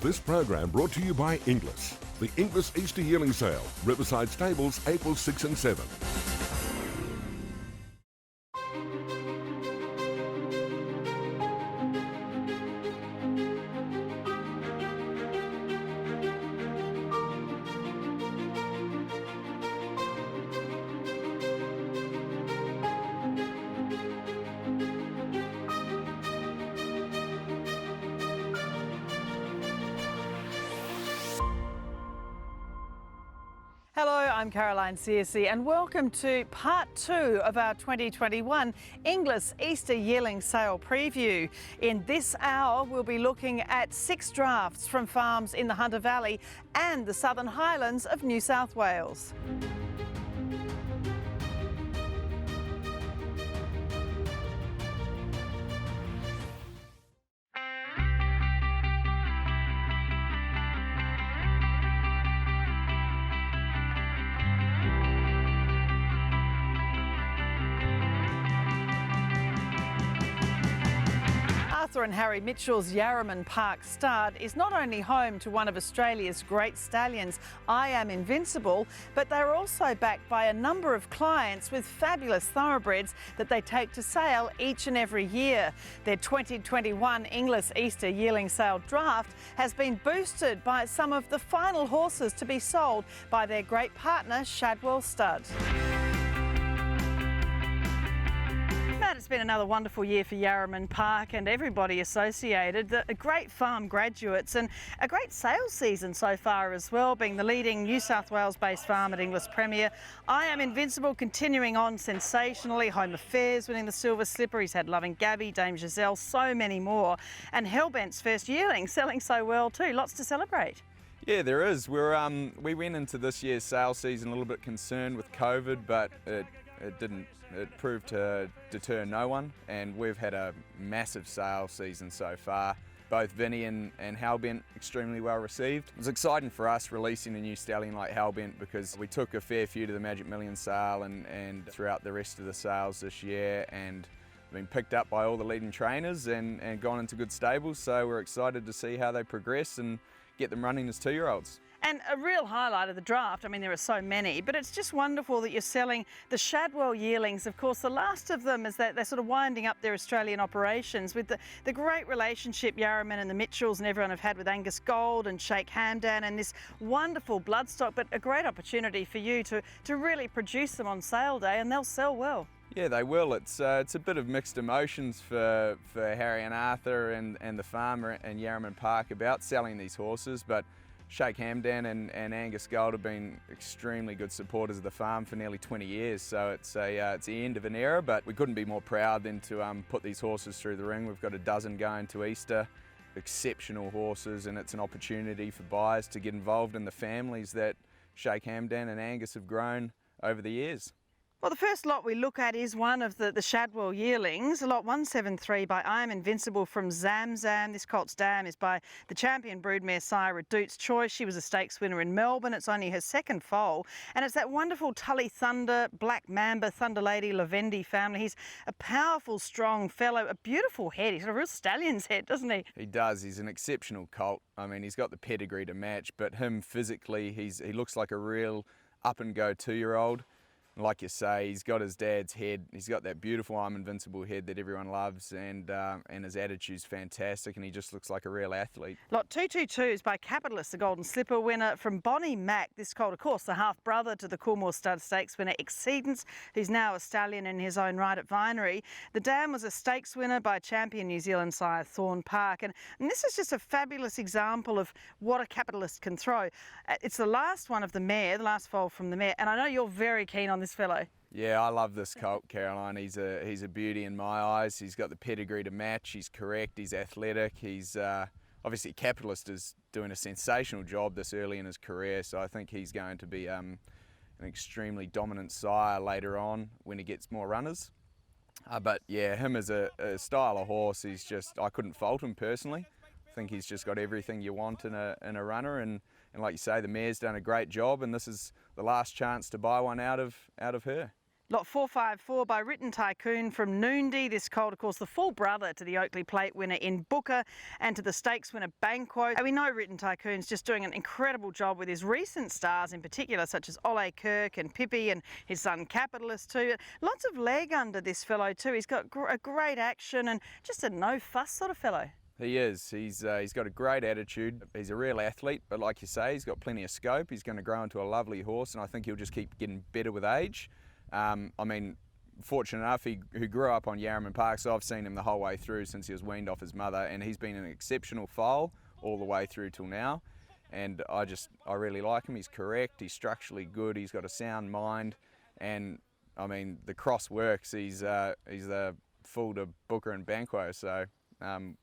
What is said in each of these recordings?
This program brought to you by Inglis. The Inglis Easter Yearling Sale, Riverside Stables, April 6 and 7. Hello, I'm Searcy and welcome to part 2 of our 2021 Inglis Easter Yearling Sale preview. In this hour we'll be looking at 6 drafts from farms in the Hunter Valley and the Southern Highlands of New South Wales. Arthur and Harry Mitchell's Yarraman Park stud is not only home to one of Australia's great stallions, I Am Invincible, but they're also backed by a number of clients with fabulous thoroughbreds that they take to sale each and every year. Their 2021 Inglis Easter Yearling Sale draft has been boosted by some of the final horses to be sold by their great partner Shadwell Stud. It's been another wonderful year for Yarraman Park and everybody associated. Great farm graduates and a great sales season so far as well, being the leading New South Wales-based farm at Inglis Premier. I Am Invincible continuing on sensationally. Home Affairs winning the Silver Slipper. He's had Loving Gabby, Dame Giselle, so many more. And Hellbent's first yearling selling so well too. Lots to celebrate. Yeah, there is. We went into this year's sales season a little bit concerned with COVID, but it proved to deter no one, and we've had a massive sales season so far. Both Vinny and Hellbent extremely well received. It was exciting for us releasing a new stallion like Hellbent because we took a fair few to the Magic Million sale and throughout the rest of the sales this year, and been picked up by all the leading trainers and gone into good stables, so we're excited to see how they progress and get them running as 2-year-olds. And a real highlight of the draft, I mean there are so many, but it's just wonderful that you're selling the Shadwell yearlings. Of course, the last of them is that they're sort of winding up their Australian operations with the great relationship Yarraman and the Mitchells and everyone have had with Angus Gold and Sheikh Hamdan and this wonderful bloodstock, but a great opportunity for you to really produce them on sale day, and they'll sell well. Yeah, they will. It's a bit of mixed emotions for Harry and Arthur and the farmer and Yarraman Park about selling these horses, but Sheikh Hamdan and Angus Gold have been extremely good supporters of the farm for nearly 20 years, so it's the end of an era, but we couldn't be more proud than to put these horses through the ring. We've got a dozen going to Easter, exceptional horses, and it's an opportunity for buyers to get involved in the families that Sheikh Hamdan and Angus have grown over the years. Well, the first lot we look at is one of the Shadwell yearlings, lot 173 by I Am Invincible from Zamzam. This colt's dam is by the champion broodmare sire Redute's Choice. She was a stakes winner in Melbourne. It's only her second foal, and it's that wonderful Tully Thunder, Black Mamba, Thunder Lady, Lavendi family. He's a powerful, strong fellow, a beautiful head. He's got a real stallion's head, doesn't he? He does. He's an exceptional colt. I mean, he's got the pedigree to match, but him physically, he looks like a real up-and-go 2-year-old. Like you say, he's got his dad's head. He's got that beautiful I'm Invincible head that everyone loves, and his attitude's fantastic, and he just looks like a real athlete. Lot 222 is by Capitalist, the Golden Slipper winner from Bonnie Mac. This colt, of course, the half-brother to the Coolmore Stud Stakes winner Exceedance, who's now a stallion in his own right at Vinery. The dam was a stakes winner by champion New Zealand sire Thorn Park, and this is just a fabulous example of what a Capitalist can throw. It's the last one of the mare, the last foal from the mare, and I know you're very keen on this fellow. Yeah, I love this colt, Caroline. He's a beauty in my eyes. He's got the pedigree to match. He's correct. He's athletic. He's obviously Capitalist is doing a sensational job this early in his career, so I think he's going to be an extremely dominant sire later on when he gets more runners. But yeah, him as a style of horse, I couldn't fault him personally. I think he's just got everything you want in a runner, and like you say, the mare's done a great job, and this is the last chance to buy one out of her. Lot 454 by Written Tycoon from Noondy. This colt, of course, the full brother to the Oakley Plate winner in Booker and to the stakes winner Banquo. And we know Written Tycoon's just doing an incredible job with his recent stars in particular, such as Ole Kirk and Pippi and his son Capitalist too. Lots of leg under this fellow too. He's got a great action and just a no-fuss sort of fellow. He is. He's got a great attitude. He's a real athlete, but like you say, he's got plenty of scope. He's going to grow into a lovely horse, and I think he'll just keep getting better with age. I mean, fortunate enough, he grew up on Yarraman Park, so I've seen him the whole way through since he was weaned off his mother, and he's been an exceptional foal all the way through till now. And I really like him. He's correct. He's structurally good. He's got a sound mind, and I mean, the cross works. He's a full to Booker and Banquo, so.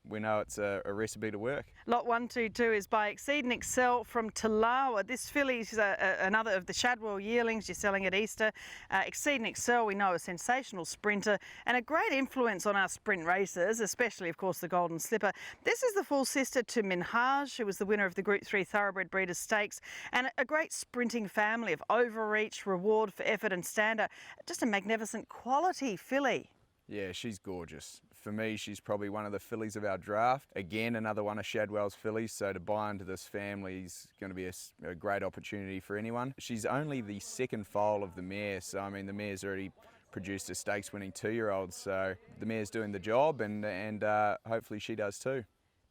We know it's a recipe to work. Lot 122 is by Exceed and Excel from Talawa. This filly's another of the Shadwell yearlings you're selling at Easter. Exceed and Excel, we know, a sensational sprinter and a great influence on our sprint races, especially, of course, the Golden Slipper. This is the full sister to Minhaj, who was the winner of the Group 3 Thoroughbred Breeders' Stakes, and a great sprinting family of overreach, reward for effort and standard. Just a magnificent quality filly. Yeah, she's gorgeous. For me, she's probably one of the fillies of our draft. Again, another one of Shadwell's fillies, so to buy into this family is going to be a great opportunity for anyone. She's only the second foal of the mare, so I mean, the mare's already produced a stakes-winning 2-year-old, so the mare's doing the job, and hopefully she does too.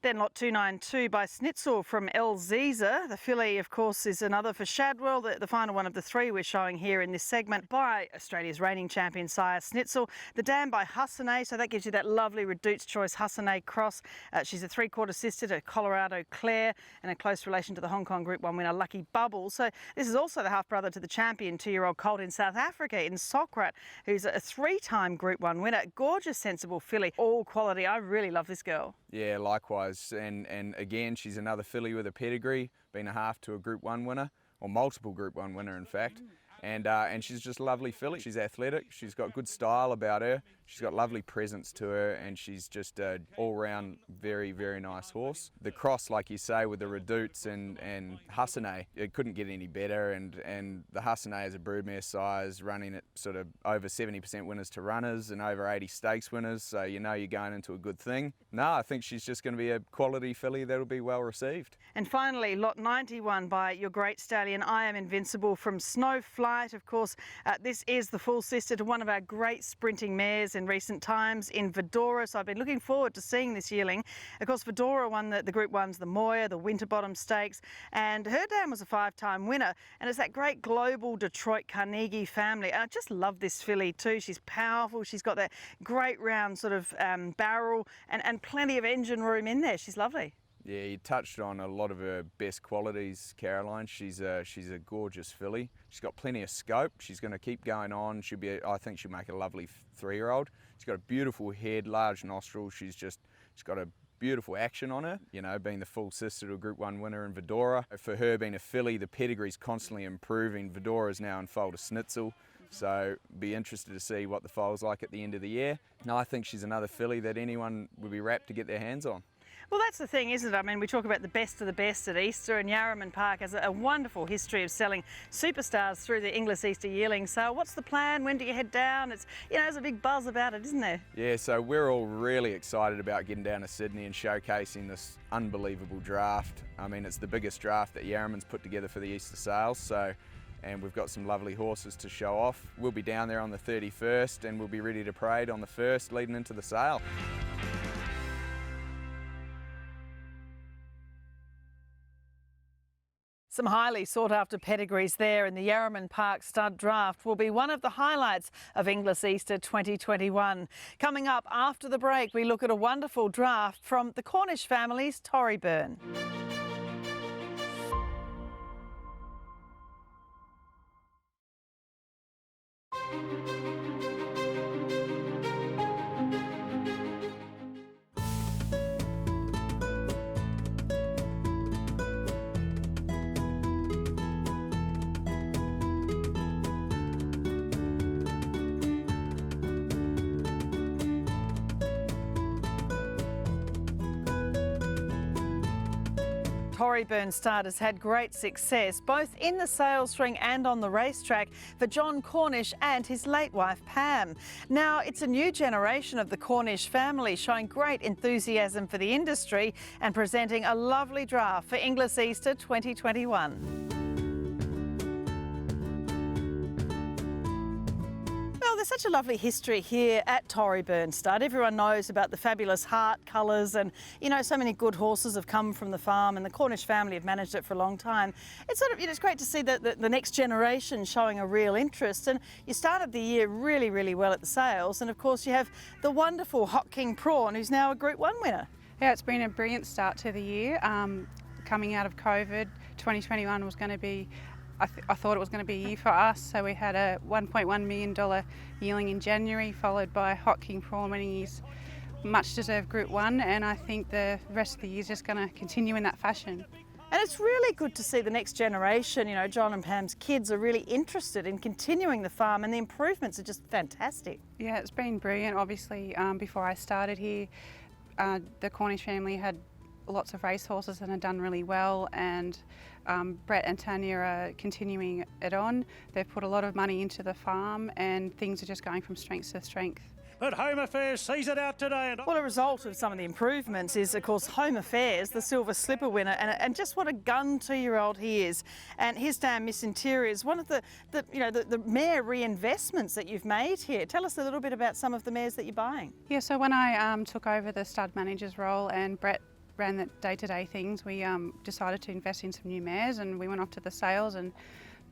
Then lot 292 by Snitzel from El Ziza. The filly, of course, is another for Shadwell, the final one of the three we're showing here in this segment by Australia's reigning champion sire Snitzel. The dam by Hussein, so that gives you that lovely Reduced Choice Hussein cross. She's a three-quarter sister to Colorado Claire and a close relation to the Hong Kong Group 1 winner Lucky Bubble. So this is also the half-brother to the champion 2-year-old colt in South Africa in Sokrat, who's a 3-time Group 1 winner. Gorgeous, sensible filly, all quality. I really love this girl. Yeah, likewise. And again, she's another filly with a pedigree, been a half to a Group 1 winner, or multiple Group 1 winner in fact. And she's just a lovely filly. She's athletic, she's got good style about her, she's got lovely presence to her, and she's just an all-round very, very nice horse. The cross, like you say, with the Reducts and Hussein, it couldn't get any better, and the Hussein is a broodmare size, running at sort of over 70% winners to runners and over 80 stakes winners, so you know you're going into a good thing. No, I think she's just going to be a quality filly that'll be well received. And finally, lot 91 by your great stallion, I Am Invincible from Snowflight. Of course, this is the full sister to one of our great sprinting mares in recent times in Vidora, so I've been looking forward to seeing this yearling. Of course, Vidora won the Group 1s, the Moya, the Winterbottom Stakes, and her dam was a 5-time winner, and it's that great global Detroit Carnegie family. And I just love this filly too. She's powerful, she's got that great round sort of barrel and plenty of engine room in there. She's lovely. Yeah, you touched on a lot of her best qualities, Caroline. She's a gorgeous filly. She's got plenty of scope. She's going to keep going on. I think she'll make a lovely 3-year-old. She's got a beautiful head, large nostrils. She's got a beautiful action on her, you know, being the full sister to a Group 1 winner in Vidora. For her being a filly, the pedigree's constantly improving. Vidora's now in foal to Snitzel. So be interested to see what the foal's like at the end of the year. No, I think she's another filly that anyone would be rapt to get their hands on. Well, that's the thing, isn't it? I mean, we talk about the best of the best at Easter, and Yarraman Park has a wonderful history of selling superstars through the Inglis Easter Yearling sale. What's the plan? When do you head down? It's, you know, there's a big buzz about it, isn't there? Yeah, so we're all really excited about getting down to Sydney and showcasing this unbelievable draft. I mean, it's the biggest draft that Yarraman's put together for the Easter sales, and we've got some lovely horses to show off. We'll be down there on the 31st, and we'll be ready to parade on the 1st leading into the sale. Some highly sought-after pedigrees there, and the Yarraman Park Stud Draft will be one of the highlights of Inglis Easter 2021. Coming up after the break, we look at a wonderful draft from the Cornish family's Torryburn. Torryburn stud has had great success both in the sales ring and on the racetrack for John Cornish and his late wife Pam. Now it's a new generation of the Cornish family showing great enthusiasm for the industry and presenting a lovely draft for Inglis Easter 2021. Well, there's such a lovely history here at Torryburn Stud. Everyone knows about the fabulous heart colours and, you know, so many good horses have come from the farm and the Cornish family have managed it for a long time. It's sort of, it's great to see that the next generation showing a real interest, and you started the year really, really well at the sales, and of course you have the wonderful Hot King Prawn who's now a Group 1 winner. Yeah, it's been a brilliant start to the year. Coming out of COVID, 2021 was going to be, I thought it was going to be a year for us, so we had a $1.1 million yearling in January, followed by Hot King Prawn winning his much deserved Group 1, and I think the rest of the year is just going to continue in that fashion. And it's really good to see the next generation, you know, John and Pam's kids are really interested in continuing the farm, and the improvements are just fantastic. Yeah, it's been brilliant. Obviously, before I started here, the Cornish family had lots of racehorses and have done really well, and Brett and Tanya are continuing it on. They've put a lot of money into the farm and things are just going from strength to strength. But Home Affairs sees it out today. Well, a result of some of the improvements is, of course, Home Affairs, the Silver Slipper winner, and just what a gun 2-year-old he is. And his dam, Miss Interior, is one of the mare reinvestments that you've made here. Tell us a little bit about some of the mares that you're buying. Yeah, so when I took over the stud manager's role and Brett ran the day-to-day things, we decided to invest in some new mares, and we went off to the sales, and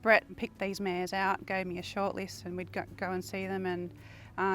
Brett picked these mares out, gave me a short list, and we'd go and see them, and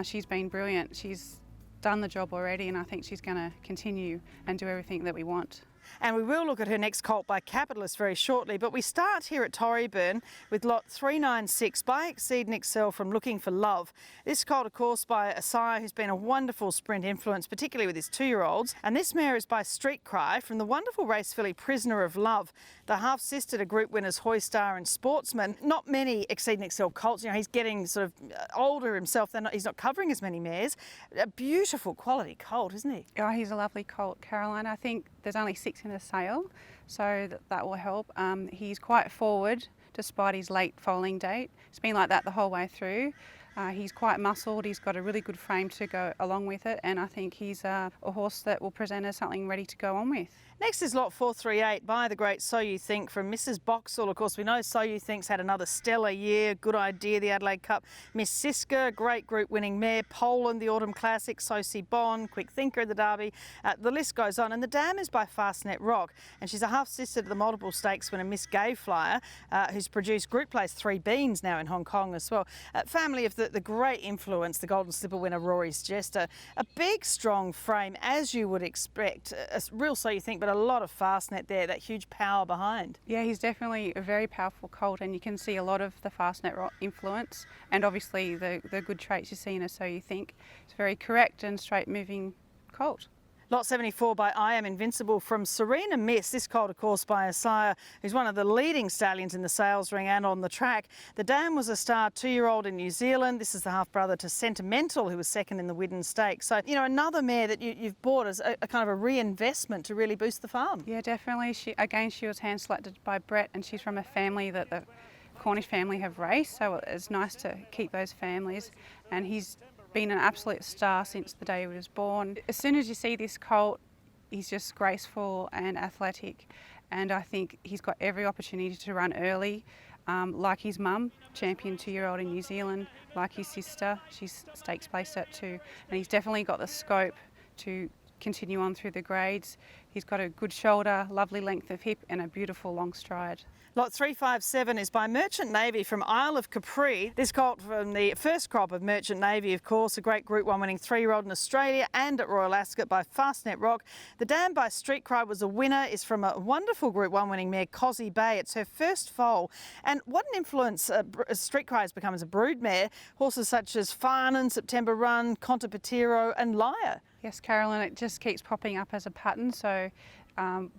she's been brilliant. She's done the job already, and I think she's going to continue and do everything that we want. And we will look at her next colt by Capitalist very shortly, but we start here at Torryburn with lot 396 by Exceed and Excel from Looking for Love. This colt, of course, by a sire who's been a wonderful sprint influence, particularly with his 2-year-olds. And this mare is by Street Cry from the wonderful race filly Prisoner of Love, the half-sister to group winners Hoystar and Sportsman. Not many Exceed and Excel colts, you know, he's getting sort of older himself, he's not covering as many mares. A beautiful quality colt, isn't he? Oh, he's a lovely colt, Caroline. I think there's only 6 in the sale, so that will help. He's quite forward despite his late foaling date. It's been like that the whole way through. He's quite muscled, he's got a really good frame to go along with it, and I think he's a horse that will present as something ready to go on with. Next is lot 438 by the great So You Think from Mrs. Boxall. Of course, we know So You Think's had another stellar year. Good Idea, the Adelaide Cup. Miss Siska, great group winning mare. Poland, the Autumn Classic. Sosie Bond, Quick Thinker, the Derby. The list goes on. And the dam is by Fastnet Rock. And she's a half-sister to the multiple stakes winner Miss Gay Flyer, who's produced Group Place 3 Beans now in Hong Kong as well. Family of the great influence, the Golden Slipper winner Rory's Jester. A big, strong frame, as you would expect. A real So You Think, but a lot of Fastnet there, that huge power behind. Yeah, he's definitely a very powerful colt, and you can see a lot of the Fastnet influence, and obviously the good traits you see in a So You Think. It's a very correct and straight moving colt. Lot 74 by I Am Invincible from Serena Miss. This colt, of course, by a sire who's one of the leading stallions in the sales ring and on the track. The dam was a star 2-year-old in New Zealand. This is the half-brother to Sentimental, who was second in the Widden Stakes. So, you know, another mare that you've bought as a kind of a reinvestment to really boost the farm. Yeah, definitely. She was hand-selected by Brett, and she's from a family that the Cornish family have raced, so it's nice to keep those families, and he's been an absolute star since the day he was born. As soon as you see this colt, he's just graceful and athletic, and I think he's got every opportunity to run early, like his mum, champion 2-year-old in New Zealand, like his sister, she's stakes placed at 2, and he's definitely got the scope to continue on through the grades. He's got a good shoulder, lovely length of hip, and a beautiful long stride. Lot 357 is by Merchant Navy from Isle of Capri. This colt from the first crop of Merchant Navy, of course, a great Group 1 winning 3-year-old in Australia and at Royal Ascot by Fastnet Rock. The dam by Street Cry was a winner, is from a wonderful Group 1 winning mare, Cosy Bay. It's her first foal. And what an influence Street Cry has become as a brood mare. Horses such as Farnan, September Run, Contapetiro and Liar. Yes, Carolyn, it just keeps popping up as a pattern, so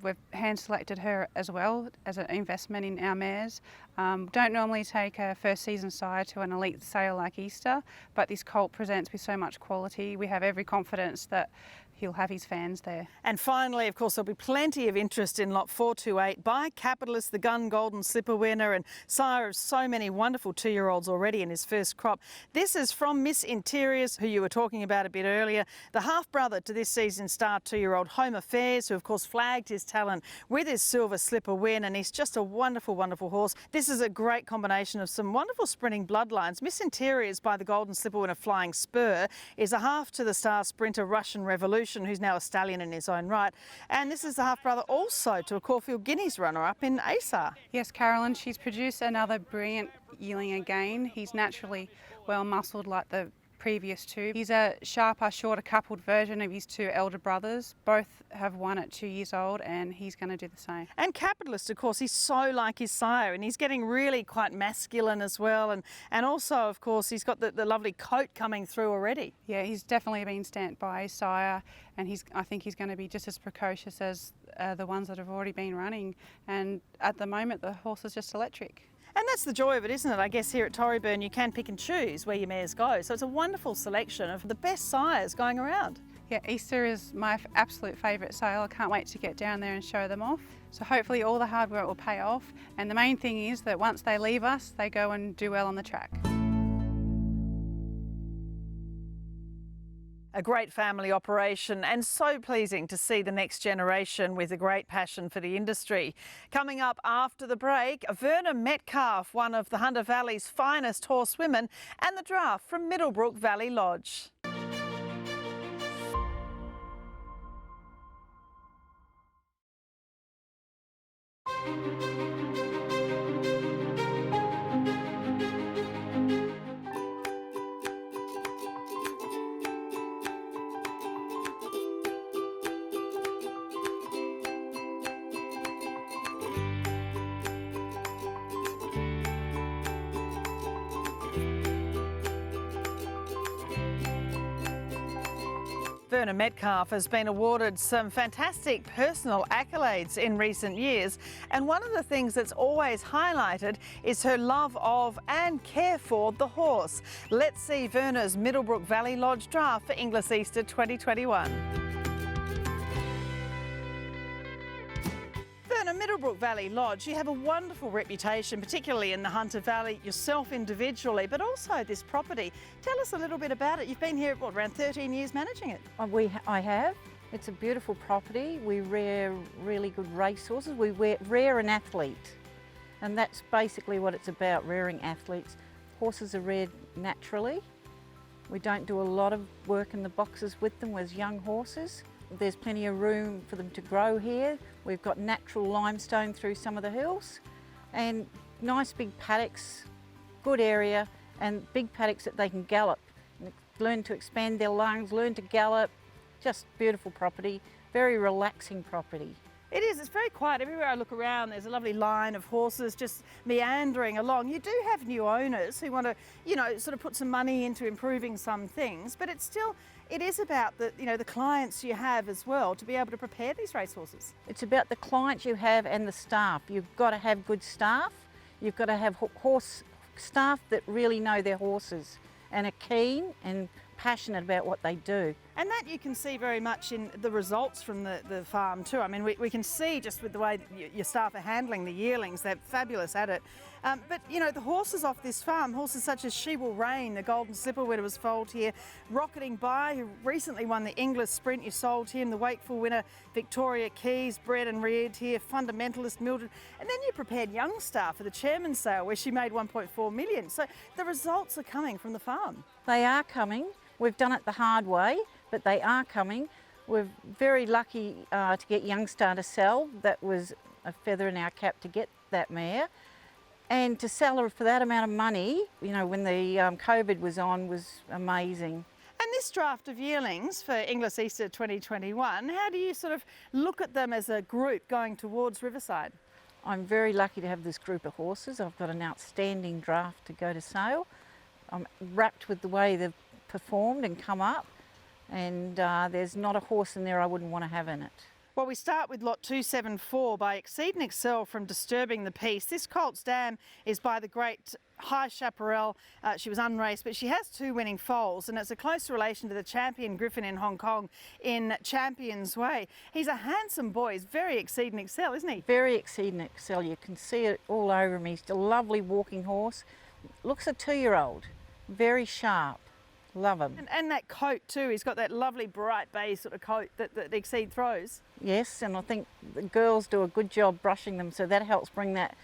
We've hand selected her as well as an investment in our mares. Don't normally take a first season sire to an elite sale like Easter, but this colt presents with so much quality. We have every confidence that he'll have his fans there. And finally, of course, there'll be plenty of interest in lot 428 by Capitalist, the Gun Golden Slipper winner and sire of so many wonderful 2-year-olds already in his first crop. This is from Miss Interiors, who you were talking about a bit earlier, the half-brother to this season's star 2-year-old Home Affairs, who of course flagged his talent with his silver slipper win, and he's just a wonderful, wonderful horse. This is a great combination of some wonderful sprinting bloodlines. Miss Interiors by the Golden Slipper winner Flying Spur is a half to the star sprinter Russian Revolution, who's now a stallion in his own right. And this is the half-brother also to a Caulfield Guineas runner-up in ASAR. Yes, Carolyn, she's produced another brilliant yearling again. He's naturally well muscled like the previous two. He's a sharper, shorter coupled version of his two elder brothers. Both have won at 2 years old, and he's going to do the same. And Capitalist, of course, he's so like his sire, and he's getting really quite masculine as well. And also, of course, he's got the lovely coat coming through already. Yeah, he's definitely been stamped by his sire, and I think he's going to be just as precocious as the ones that have already been running. And at the moment, the horse is just electric. And that's the joy of it, isn't it? I guess here at Torryburn you can pick and choose where your mares go. So it's a wonderful selection of the best sires going around. Yeah, Easter is my absolute favourite sale. I can't wait to get down there and show them off. So hopefully all the hard work will pay off. And the main thing is that once they leave us, they go and do well on the track. A great family operation, and so pleasing to see the next generation with a great passion for the industry. Coming up after the break, Verna Metcalf, one of the Hunter Valley's finest horsewomen, and the draft from Middlebrook Valley Lodge. Verna Metcalf has been awarded some fantastic personal accolades in recent years, and one of the things that's always highlighted is her love of and care for the horse. Let's see Verna's Middlebrook Valley Lodge draft for Inglis Easter 2021. Middlebrook Valley Lodge, you have a wonderful reputation, particularly in the Hunter Valley, yourself individually, but also this property. Tell us a little bit about it. You've been here, what, around 13 years managing it? I have. It's a beautiful property. We rear really good racehorses. We rear an athlete, and that's basically what it's about, rearing athletes. Horses are reared naturally. We don't do a lot of work in the boxes with them as young horses. There's plenty of room for them to grow here. We've got natural limestone through some of the hills and nice big paddocks, good area, and big paddocks that they can gallop, learn to expand their lungs, learn to gallop. Just beautiful property, very relaxing property. It is, it's very quiet. Everywhere I look around there's a lovely line of horses just meandering along. You do have new owners who want to, you know, sort of put some money into improving some things, but it's still, it is about the, you know, the clients you have as well to be able to prepare these racehorses. It's about the clients you have and the staff. You've got to have good staff. You've got to have horse staff that really know their horses and are keen and passionate about what they do. And that you can see very much in the results from the farm too. I mean, we can see just with the way your staff are handling the yearlings, they're fabulous at it. But, you know, the horses off this farm, horses such as She Will Reign, the Golden Slipper winner was foaled here, Rocketing By, who recently won the Inglis Sprint, you sold him, the Wakeful winner, Victoria Keys, bred and reared here, Fundamentalist Mildred, and then you prepared Youngstar for the chairman's sale where she made 1.4 million. So the results are coming from the farm. They are coming. We've done it the hard way, but they are coming. We're very lucky to get Youngstar to sell. That was a feather in our cap to get that mare. And to sell her for that amount of money, you know, when the COVID was on, was amazing. And this draft of yearlings for Inglis Easter 2021, how do you sort of look at them as a group going towards Riverside? I'm very lucky to have this group of horses. I've got an outstanding draft to go to sale. I'm wrapped with the way they've performed and come up, and there's not a horse in there I wouldn't want to have in it. Well, we start with lot 274 by Exceed and Excel from Disturbing the Peace. This colt's dam is by the great High Chaparral. She was unraced, but she has 2 winning foals, and it's a close relation to the champion Griffin in Hong Kong in Champion's Way. He's a handsome boy. He's very Exceed and Excel, isn't he? Very Exceed and Excel. You can see it all over him. He's a lovely walking horse. Looks a 2-year-old. Very sharp. Love him. And that coat too. He's got that lovely bright bay sort of coat that Exceed throws. Yes, and I think the girls do a good job brushing them, so that helps bring that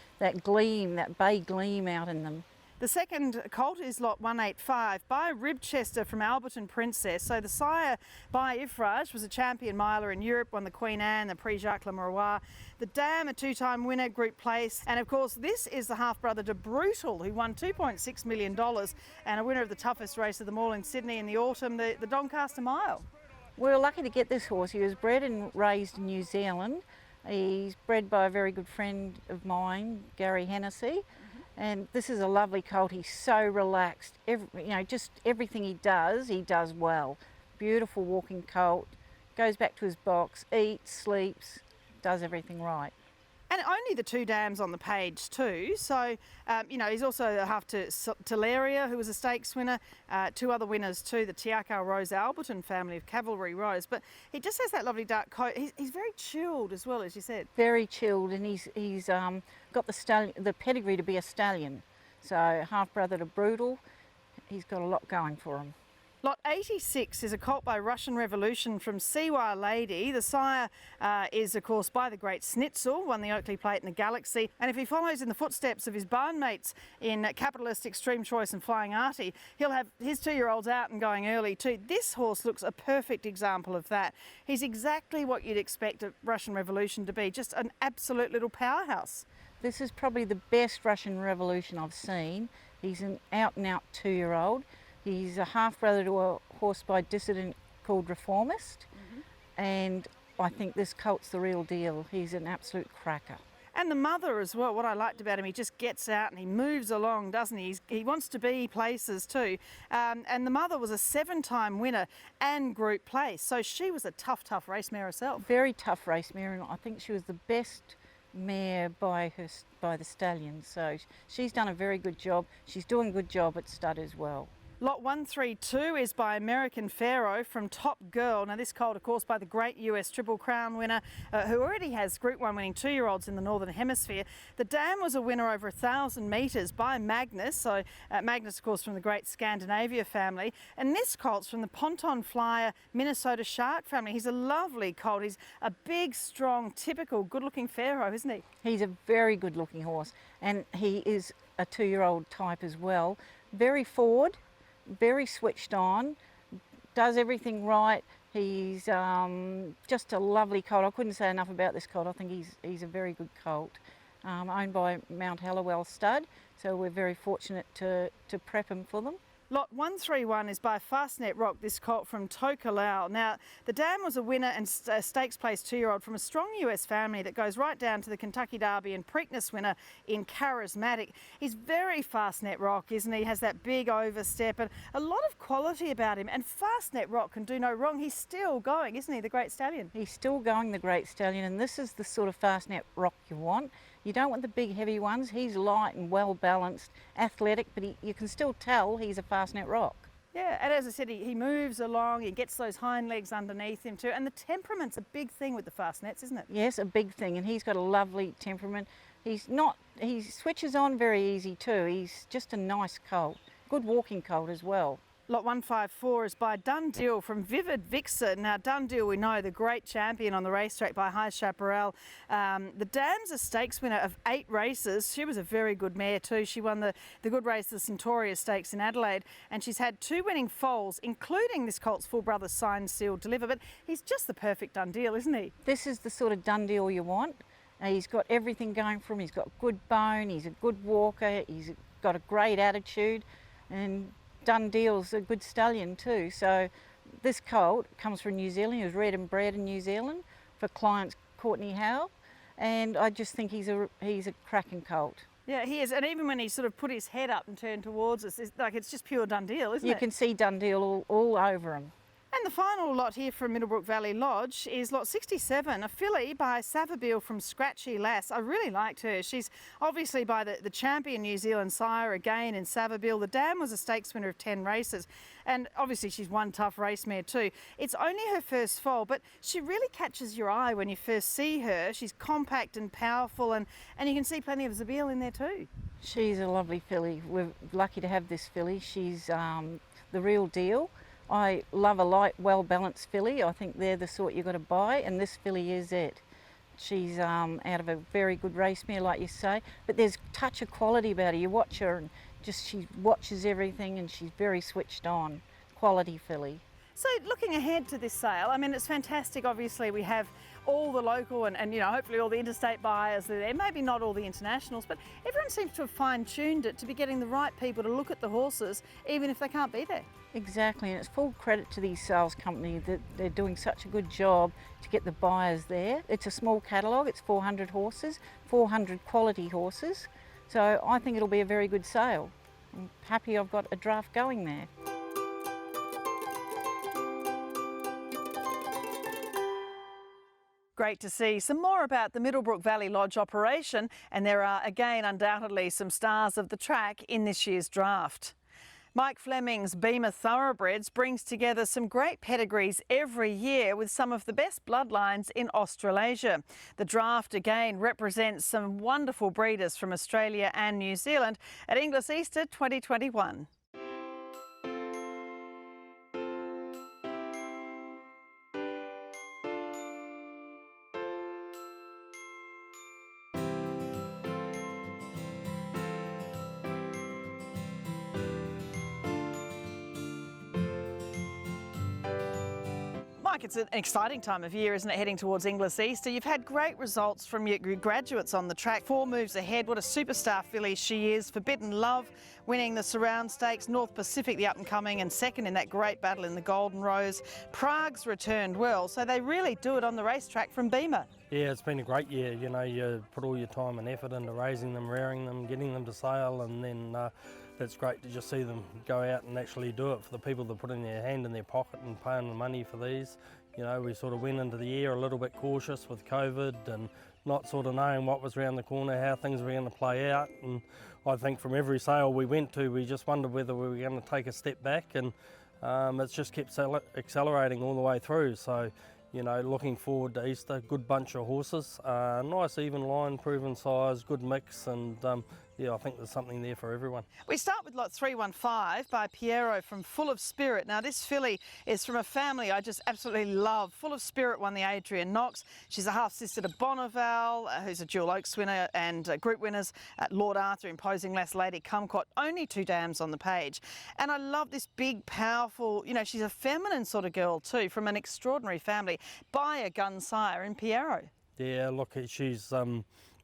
gleam, that bay gleam out in them. The second colt is lot 185 by Ribchester from Alberton Princess. So the sire by Ifraj was a champion miler in Europe, won the Queen Anne, the Prix Jacques Lemoyrois. The dam, a 2-time winner, group place. And of course, this is the half-brother to Brutal, who won $2.6 million and a winner of the toughest race of them all in Sydney in the autumn, the Doncaster Mile. We were lucky to get this horse. He was bred and raised in New Zealand. He's bred by a very good friend of mine, Gary Hennessy. And this is a lovely colt. He's so relaxed. Just everything he does well. Beautiful walking colt. Goes back to his box, eats, sleeps, does everything right. And only the 2 dams on the page too. So, he's also a half to Teleria, who was a stakes winner. 2 other winners too, the Tiako Rose Alberton family of Cavalry Rose. But he just has that lovely dark coat. He's very chilled as well, as you said. Very chilled, and he's got the pedigree to be a stallion. So half brother to Brutal, he's got a lot going for him. Lot 86 is a colt by Russian Revolution from Siwa Lady. The sire is, of course, by the great Snitzel, won the Oakley Plate in the Galaxy. And if he follows in the footsteps of his barnmates in Capitalist, Extreme Choice and Flying Artie, he'll have his 2-year-olds out and going early too. This horse looks a perfect example of that. He's exactly what you'd expect a Russian Revolution to be, just an absolute little powerhouse. This is probably the best Russian Revolution I've seen. He's an out-and-out 2-year-old. He's a half-brother to a horse by Dissident called Reformist, and I think this colt's the real deal. He's an absolute cracker. And the mother as well, what I liked about him, he just gets out and he moves along, doesn't he? He wants to be places too. And the mother was a 7-time winner and group place, so she was a tough race mare herself. Very tough race mare, and I think she was the best mare by the stallion, so she's done a very good job. She's doing a good job at stud as well. Lot 132 is by American Pharaoh from Top Girl. Now this colt, of course, by the great US Triple Crown winner who already has Group 1 winning 2-year-olds in the Northern Hemisphere. The dam was a winner over 1,000 metres by Magnus. So Magnus, of course, from the great Scandinavia family. And this colt's from the Ponton Flyer Minnesota Shark family. He's a lovely colt. He's a big, strong, typical, good-looking Pharaoh, isn't he? He's a very good-looking horse, and he is a 2-year-old type as well. Very forward. Very switched on, does everything right. He's just a lovely colt. I couldn't say enough about this colt. I think he's a very good colt. Owned by Mount Hallowell Stud, so we're very fortunate to prep him for them. Lot 131 is by Fastnet Rock, this colt from Tokelau. Now, the dam was a winner and stakes place 2-year-old from a strong US family that goes right down to the Kentucky Derby and Preakness winner in Charismatic. He's very Fastnet Rock, isn't he? He has that big overstep and a lot of quality about him. And Fastnet Rock can do no wrong. He's still going, isn't he, the Great Stallion? He's still going, the Great Stallion, and this is the sort of Fastnet Rock you want. You don't want the big heavy ones. He's light and well balanced, athletic, but you can still tell he's a Fastnet Rock. Yeah, and as I said, he moves along, he gets those hind legs underneath him too, and the temperament's a big thing with the Fastnets, isn't it? Yes, a big thing, and he's got a lovely temperament. He switches on very easy too. He's just a nice colt, good walking colt as well. Lot 154 is by Dundeel from Vivid Vixen. Now, Dundeel, we know, the great champion on the racetrack by High Chaparral. The dam's a stakes winner of 8 races. She was a very good mare too. She won the good race, the Centauria Stakes in Adelaide, and she's had 2 winning foals, including this colt's full brother, Signed, Sealed, Deliver. But he's just the perfect Dundeel, isn't he? This is the sort of Dundeel you want. He's got everything going for him. He's got good bone, he's a good walker, he's got a great attitude, and Dundeel's a good stallion too. So this colt comes from New Zealand. He was bred and bred in New Zealand for clients Courtney Howe, and I just think he's a cracking colt. Yeah, he is, and even when he sort of put his head up and turned towards us, it's just pure Dundeel, isn't it? You can see Dundeel all over him. And And the final lot here from Middlebrook Valley Lodge is lot 67, a filly by Savabeel from Scratchy Lass. I really liked her. She's obviously by the champion New Zealand sire again in Savabeel. The dam was a stakes winner of 10 races, and obviously she's one tough race mare too. It's only her first foal, but she really catches your eye when you first see her. She's compact and powerful, and you can see plenty of Zabeel in there too. She's a lovely filly. We're lucky to have this filly. She's the real deal. I love a light, well-balanced filly. I think they're the sort you've got to buy, and this filly is it. She's out of a very good race mare, like you say, but there's a touch of quality about her. You watch her and just she watches everything, and she's very switched on. Quality filly. So looking ahead to this sale, I mean, it's fantastic. Obviously, we have all the local and you know, hopefully all the interstate buyers are there. Maybe not all the internationals, but everyone seems to have fine-tuned it to be getting the right people to look at the horses, even if they can't be there. Exactly, and it's full credit to these sales companies that they're doing such a good job to get the buyers there. It's a small catalogue, it's 400 horses, 400 quality horses, so I think it'll be a very good sale. I'm happy I've got a draft going there. Great to see some more about the Middlebrook Valley Lodge operation, and there are again undoubtedly some stars of the track in this year's draft. Mike Fleming's Bema Thoroughbreds brings together some great pedigrees every year with some of the best bloodlines in Australasia. The draft again represents some wonderful breeders from Australia and New Zealand at Inglis Easter 2021. Mike, it's an exciting time of year, isn't it, heading towards Inglis Easter? You've had great results from your graduates on the track. 4 moves ahead. What a superstar filly she is. Forbidden Love winning the Surround Stakes. North Pacific, the up-and-coming, and second in that great battle in the Golden Rose. Prague's returned well, so they really do it on the racetrack from Bema. Yeah, it's been a great year. You know, you put all your time and effort into raising them, rearing them, getting them to sale, and then it's great to just see them go out and actually do it for the people that put in their hand in their pocket and paying the money for these. You know, we sort of went into the year a little bit cautious with COVID and not sort of knowing what was around the corner, how things were going to play out. And I think from every sale we went to, we just wondered whether we were going to take a step back, and it's just kept accelerating all the way through. So, you know, looking forward to Easter. Good bunch of horses, nice even line, proven size, good mix, and yeah, I think there's something there for everyone. We start with lot 315 by Piero from Full of Spirit. Now this filly is from a family I just absolutely love. Full of Spirit won the Adrian Knox. She's a half-sister to Bonneville, who's a dual Oaks winner, and group winners at Lord Arthur, Imposing Lass, Lady Kumquat. Only 2 dams on the page. And I love this big, powerful, you know, she's a feminine sort of girl too, from an extraordinary family, by a gun sire in Piero. Yeah, look, she's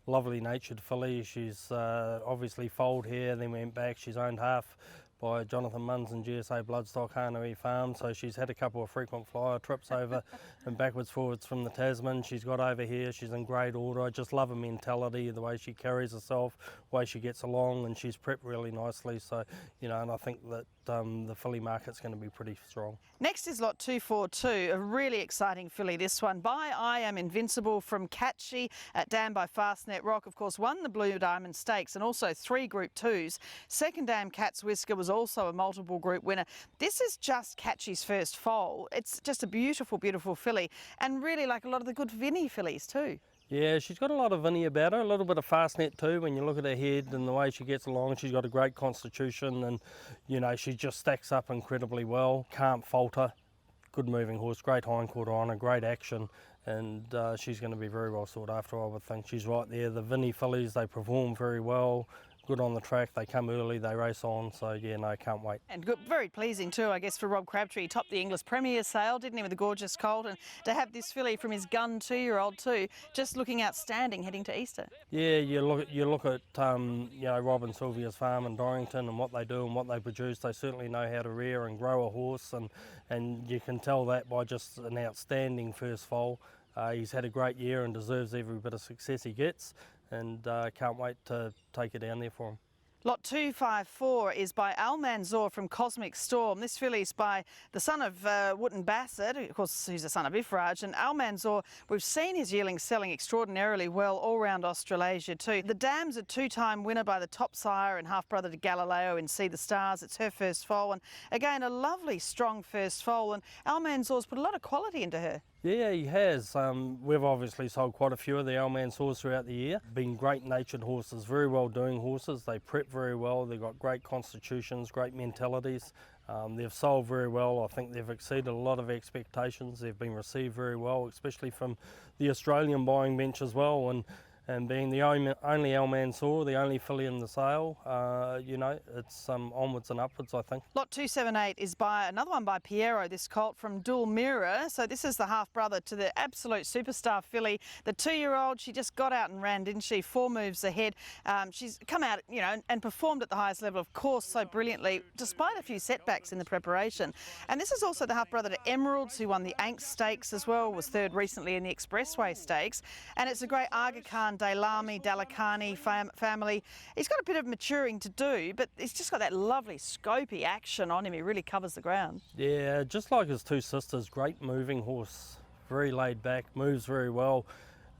lovely natured filly. She's obviously foaled here, then went back. She's owned half by Jonathan Munns and GSA Bloodstock Harney Farm, so she's had a couple of frequent flyer trips over and backwards forwards from the Tasman. She's got over here, she's in great order. I just love her mentality, the way she carries herself, the way she gets along, and she's prepped really nicely. So, you know, and I think that the filly market's going to be pretty strong. Next is lot 242, a really exciting filly, this one, by I Am Invincible from Catchy at Dam by Fastnet Rock. Of course, won the Blue Diamond Stakes and also 3 Group 2s. Second Dam Cat's Whisker was also a multiple group winner. This is just Catchy's first foal. It's just a beautiful, beautiful filly, and really like a lot of the good Vinny fillies too. Yeah, she's got a lot of Vinny about her, a little bit of Fastnet too. When you look at her head and the way she gets along, she's got a great constitution, and you know, she just stacks up incredibly well. Can't falter. Good moving horse, great hindquarter on her, great action, and she's going to be very well sought after, I would think. She's right there. The Vinny fillies, they perform very well. Good on the track, they come early, they race on, so yeah, no, can't wait. And good, very pleasing too, I guess, for Rob Crabtree. He topped the Inglis Premier sale, didn't he, with a gorgeous colt, and to have this filly from his gun 2-year-old too, just looking outstanding heading to Easter. Yeah, you look at you know, Rob and Sylvia's farm in Dorrington and what they do and what they produce. They certainly know how to rear and grow a horse, and you can tell that by just an outstanding first foal. He's had a great year and deserves every bit of success he gets, and can't wait to take it down there for him. Lot 254 is by Al Manzoor from Cosmic Storm. This filly's by the son of Wotton Bassett, of course, who's the son of Ifraj. And Al Manzoor, we've seen his yearlings selling extraordinarily well all around Australasia too. The dam's a two-time winner by the top sire and half-brother to Galileo in See the Stars. It's her first foal. And again, a lovely, strong first foal. And Al Manzoor's put a lot of quality into her. Yeah, he has. We've obviously sold quite a few of the Al Manzoors throughout the year. Been great natured horses, very well doing horses. They prep very well, they've got great constitutions, great mentalities. They've sold very well. I think they've exceeded a lot of expectations. They've been received very well, especially from the Australian buying bench as well. And being the only Al Manzoor, the only filly in the sale, you know, it's onwards and upwards, I think. Lot 278 is by another one by Piero, this colt from Dual Mirror. So this is the half-brother to the absolute superstar filly. The 2-year-old, she just got out and ran, didn't she? 4 moves ahead. She's come out, you know, and performed at the highest level, of course, so brilliantly, despite a few setbacks in the preparation. And this is also the half-brother to Emeralds, who won the Anks Stakes as well, was third recently in the Expressway Stakes. And it's a great Aga Khan Daylami, Dalakani family. He's got a bit of maturing to do, but he's just got that lovely scopy action on him. He really covers the ground. Yeah, just like his two sisters, great moving horse, very laid back, moves very well.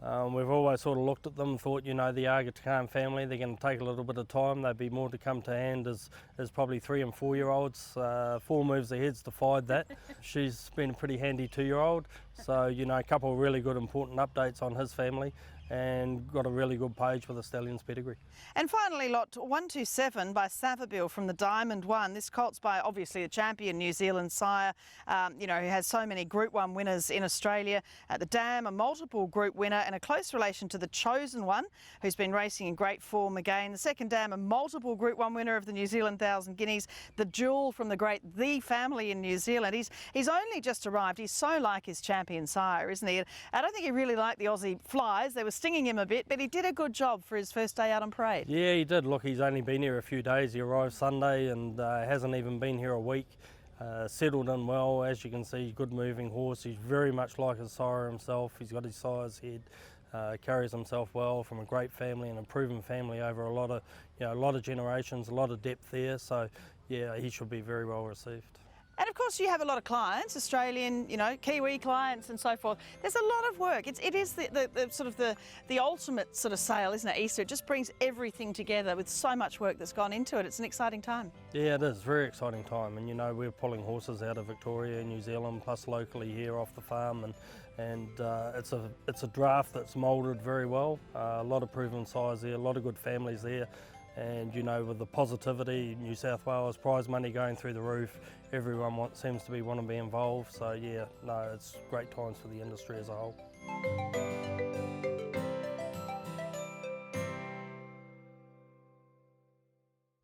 We've always sort of looked at them and thought, you know, the Aga Khan family, they're going to take a little bit of time. There'd be more to come to hand as probably 3 and 4-year-olds. 4 moves ahead's defied that. She's been a pretty handy 2-year-old. So, you know, a couple of really good important updates on his family, and got a really good page with the stallion's pedigree. And finally, lot 127 by Savabeel from the Diamond One. This colt's by obviously a champion New Zealand sire, you know, who has so many Group 1 winners in Australia. The Dam, a multiple Group winner and a close relation to the Chosen One, who's been racing in great form again. The second Dam, a multiple Group 1 winner of the New Zealand 1000 Guineas. The Jewel from the great The family in New Zealand. He's only just arrived. He's so like his champion sire, isn't he? I don't think he really liked the Aussie flies. They were stinging him a bit, but he did a good job for his first day out on parade. Yeah, he did. Look, he's only been here a few days. He arrived Sunday and hasn't even been here a week. Settled in well, as you can see, good moving horse. He's very much like his sire himself. He's got his sire's head, carries himself well, from a great family and a proven family over a lot of generations, a lot of depth there. So yeah, he should be very well received. And of course you have a lot of clients, Australian, you know, Kiwi clients and so forth. There's a lot of work. It is the sort of the ultimate sort of sale, isn't it, Easter? It just brings everything together with so much work that's gone into it. It's an exciting time. Yeah, it is. Very exciting time. And you know, we're pulling horses out of Victoria, New Zealand, plus locally here off the farm, and it's a draft that's moulded very well. A lot of proven size there, a lot of good families there. And you know, with the positivity, New South Wales prize money going through the roof, everyone seems to want to be involved. So yeah, no, it's great times for the industry as a whole.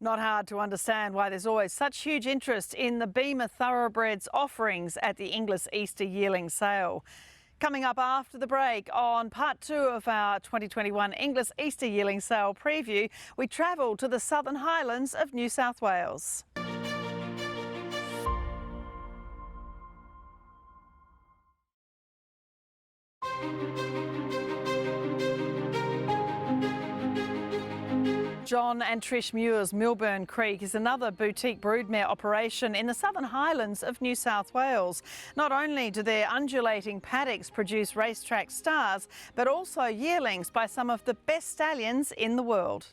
Not hard to understand why there's always such huge interest in the Bema Thoroughbreds offerings at the Inglis Easter Yearling sale. Coming up after the break, on part 2 of our 2021 Inglis Easter Yearling sale preview, we travel to the Southern Highlands of New South Wales. John and Trish Muir's Milburn Creek is another boutique broodmare operation in the Southern Highlands of New South Wales. Not only do their undulating paddocks produce racetrack stars, but also yearlings by some of the best stallions in the world.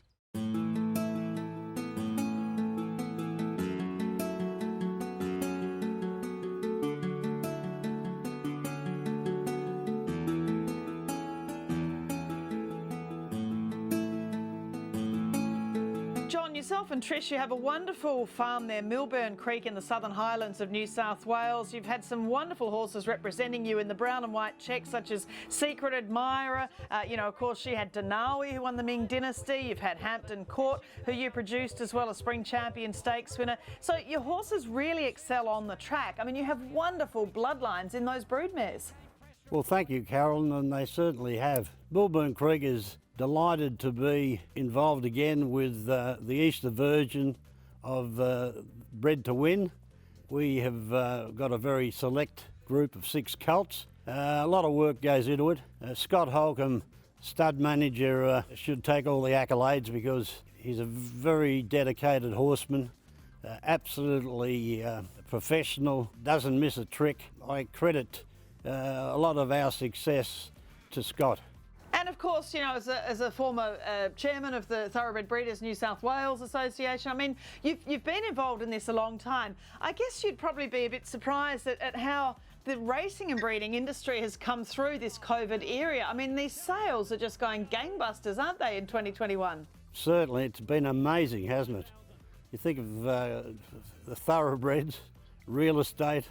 Yourself and Trish, you have a wonderful farm there, Milburn Creek in the Southern Highlands of New South Wales. You've had some wonderful horses representing you in the brown and white check, such as Secret Admirer. You know, of course, she had Denawi, who won the Ming Dynasty. You've had Hampton Court, who you produced as well, a Spring Champion Stakes winner. So your horses really excel on the track. I mean, you have wonderful bloodlines in those broodmares. Well, thank you, Carolyn, and they certainly have. Milburn Creek is delighted to be involved again with the Easter version of Bred to Win. We have got a very select group of 6 colts. A lot of work goes into it. Scott Holcomb stud manager should take all the accolades because he's a very dedicated horseman, absolutely professional, doesn't miss a trick. I credit a lot of our success to Scott. And of course, you know, as a former chairman of the Thoroughbred Breeders New South Wales Association, I mean, you've been involved in this a long time. I guess you'd probably be a bit surprised at how the racing and breeding industry has come through this COVID era. I mean, these sales are just going gangbusters, aren't they, in 2021? Certainly, it's been amazing, hasn't it? You think of the thoroughbreds, real estate,